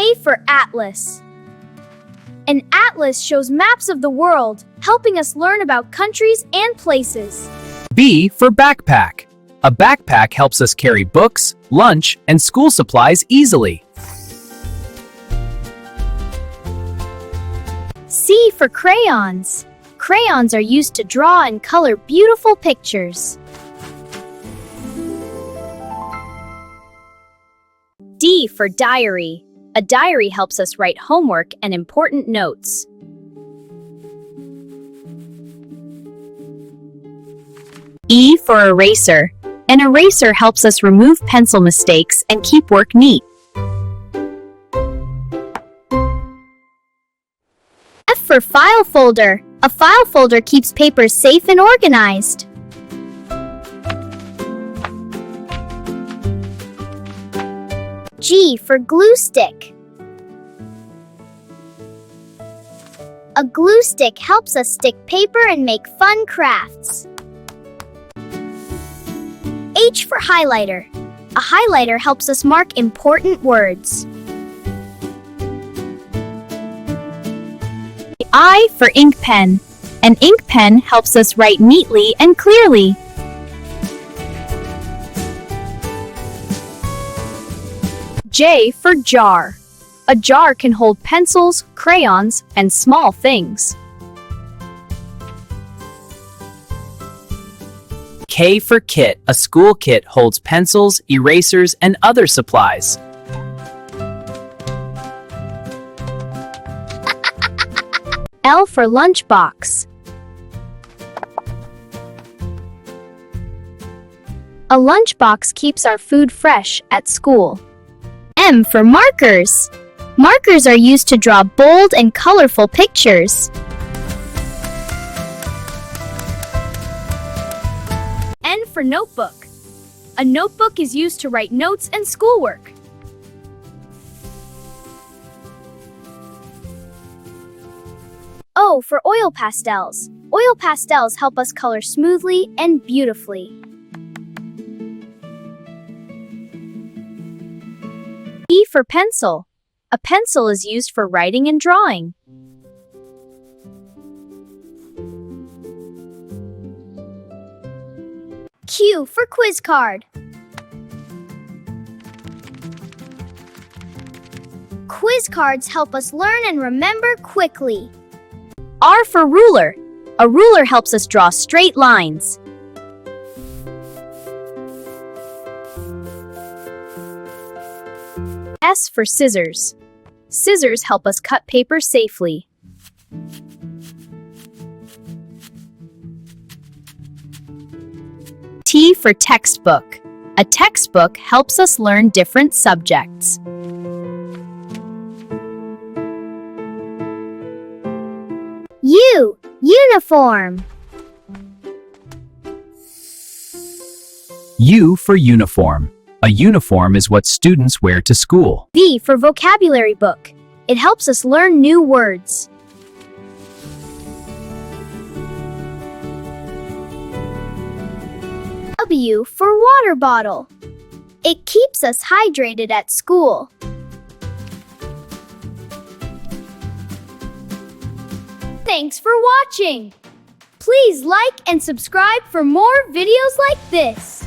A for Atlas. An atlas shows maps of the world, helping us learn about countries and places. B for backpack. A backpack helps us carry books, lunch, and school supplies easily. C for crayons. Crayons are used to draw and color beautiful pictures. D for diary. A diary helps us write homework and important notes. E for eraser. An eraser helps us remove pencil mistakes and keep work neat. F for file folder. A file folder keeps papers safe and organized. G for glue stick. A glue stick helps us stick paper and make fun crafts. H for highlighter. A highlighter helps us mark important words. I for ink pen. An ink pen helps us write neatly and clearly. J for jar. A jar can hold pencils, crayons, and small things. K for kit. A school kit holds pencils, erasers, and other supplies. L for lunchbox. A lunchbox keeps our food fresh at school. M for markers. Markers are used to draw bold and colorful pictures. N for notebook. A notebook is used to write notes and schoolwork. O for oil pastels. Oil pastels help us color smoothly and beautifully. P for pencil. A pencil is used for writing and drawing. Q for quiz card. Quiz cards help us learn and remember quickly. R for ruler. A ruler helps us draw straight lines. S for scissors. Scissors help us cut paper safely. T for textbook. A textbook helps us learn different subjects. U, uniform. U for uniform. A uniform is what students wear to school. V for vocabulary book. It helps us learn new words. W for water bottle. It keeps us hydrated at school. Thanks for watching. Please like and subscribe for more videos like this.